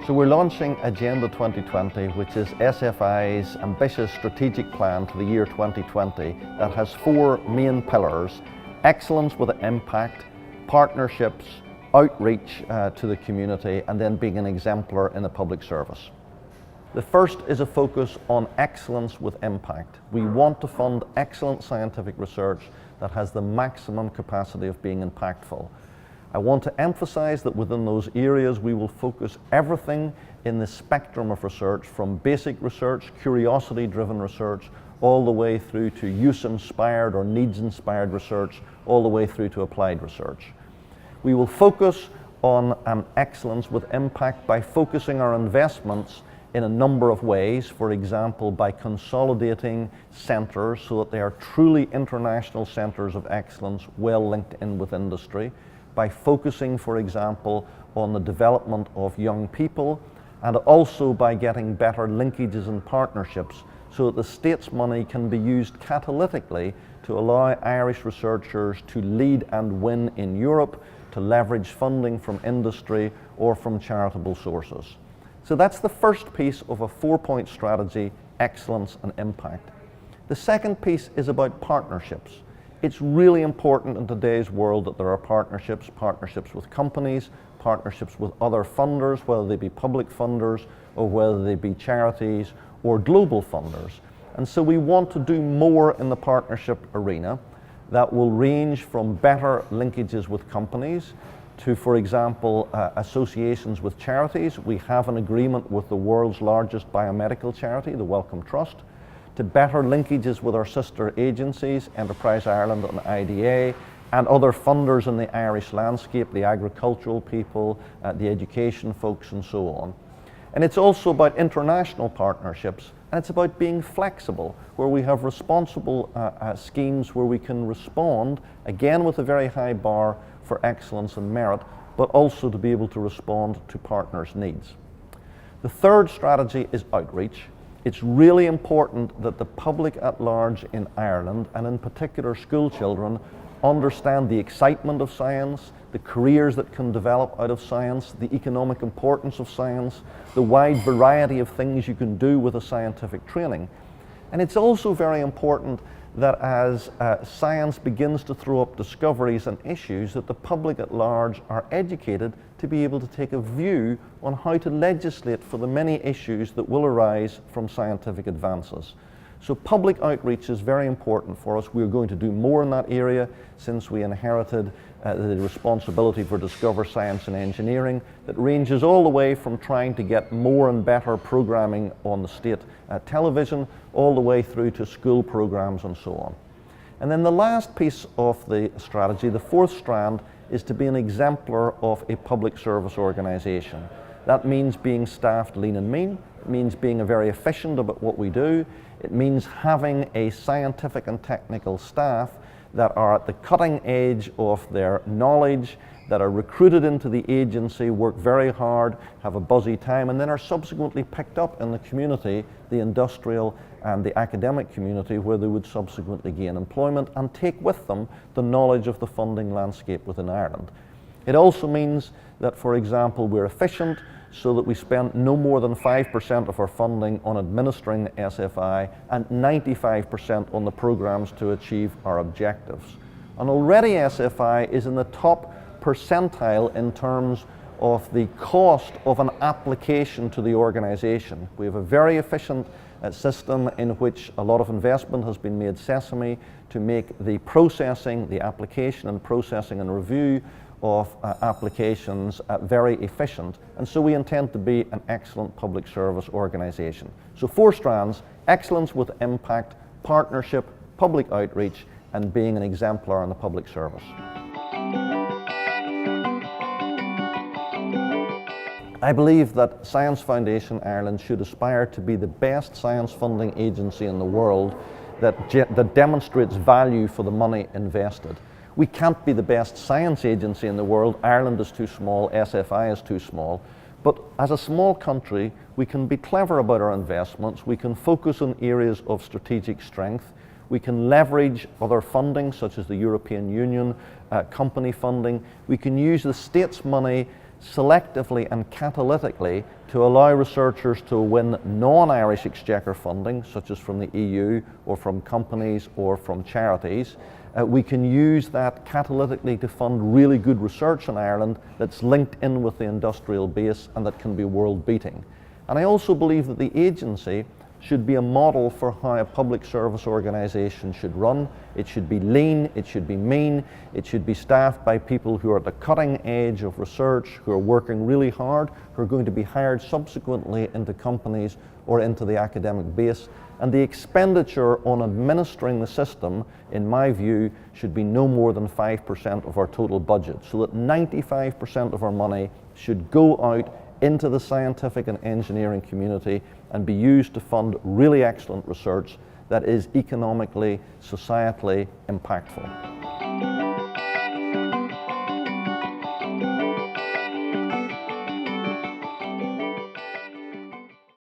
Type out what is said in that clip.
So we're launching Agenda 2020, which is SFI's ambitious strategic plan to the year 2020 that has four main pillars: excellence with impact, partnerships, outreach to the community, and then being an exemplar in the public service. The first is a focus on excellence with impact. We want to fund excellent scientific research that has the maximum capacity of being impactful. I want to emphasize that within those areas we will focus everything in the spectrum of research, from basic research, curiosity-driven research, all the way through to use-inspired or needs-inspired research, all the way through to applied research. We will focus on excellence with impact by focusing our investments in a number of ways. For example, by consolidating centres so that they are truly international centres of excellence, well linked in with industry, by focusing, for example, on the development of young people, and also by getting better linkages and partnerships so that the state's money can be used catalytically to allow Irish researchers to lead and win in Europe, to leverage funding from industry or from charitable sources. So that's the first piece of a four-point strategy: excellence and impact. The second piece is about partnerships. It's really important in today's world that there are partnerships with companies, partnerships with other funders, whether they be public funders or whether they be charities or global funders. And so we want to do more in the partnership arena. That will range from better linkages with companies to, for example, associations with charities. We have an agreement with the world's largest biomedical charity, the Wellcome Trust, to better linkages with our sister agencies, Enterprise Ireland and IDA, and other funders in the Irish landscape, the agricultural people, the education folks, and so on. And it's also about international partnerships, and it's about being flexible, where we have responsible schemes where we can respond, again with a very high bar for excellence and merit, but also to be able to respond to partners' needs. The third strategy is outreach. It's really important that the public at large in Ireland, and in particular school children, understand the excitement of science, the careers that can develop out of science, the economic importance of science, the wide variety of things you can do with a scientific training. And it's also very important that as science begins to throw up discoveries and issues, that the public at large are educated to be able to take a view on how to legislate for the many issues that will arise from scientific advances. So public outreach is very important for us. We're going to do more in that area since we inherited the responsibility for Discover Science and Engineering, that ranges all the way from trying to get more and better programming on the state television, all the way through to school programs and so on. And then the last piece of the strategy, the fourth strand, is to be an exemplar of a public service organisation. That means being staffed lean and mean. It means being very efficient about what we do. It means having a scientific and technical staff that are at the cutting edge of their knowledge, that are recruited into the agency, work very hard, have a buzzy time, and then are subsequently picked up in the community, the industrial and the academic community, where they would subsequently gain employment and take with them the knowledge of the funding landscape within Ireland. It also means that, for example, we're efficient, so that we spend no more than 5% of our funding on administering SFI and 95% on the programs to achieve our objectives. And already SFI is in the top percentile in terms of the cost of an application to the organisation. We have a very efficient system in which a lot of investment has been made sesame to make the processing, the application and processing and review of applications very efficient, and so we intend to be an excellent public service organisation. So four strands: excellence with impact, partnership, public outreach, and being an exemplar in the public service. I believe that Science Foundation Ireland should aspire to be the best science funding agency in the world that demonstrates value for the money invested. We can't be the best science agency in the world. Ireland is too small, SFI is too small. But as a small country, we can be clever about our investments. We can focus on areas of strategic strength. We can leverage other funding, such as the European Union, company funding. We can use the state's money selectively and catalytically to allow researchers to win non-Irish Exchequer funding, such as from the EU or from companies or from charities. We can use that catalytically to fund really good research in Ireland that's linked in with the industrial base and that can be world beating. And I also believe that the agency should be a model for how a public service organisation should run. It should be lean, it should be mean, it should be staffed by people who are at the cutting edge of research, who are working really hard, who are going to be hired subsequently into companies or into the academic base. And the expenditure on administering the system, in my view, should be no more than 5% of our total budget, so that 95% of our money should go out into the scientific and engineering community and be used to fund really excellent research that is economically, societally impactful.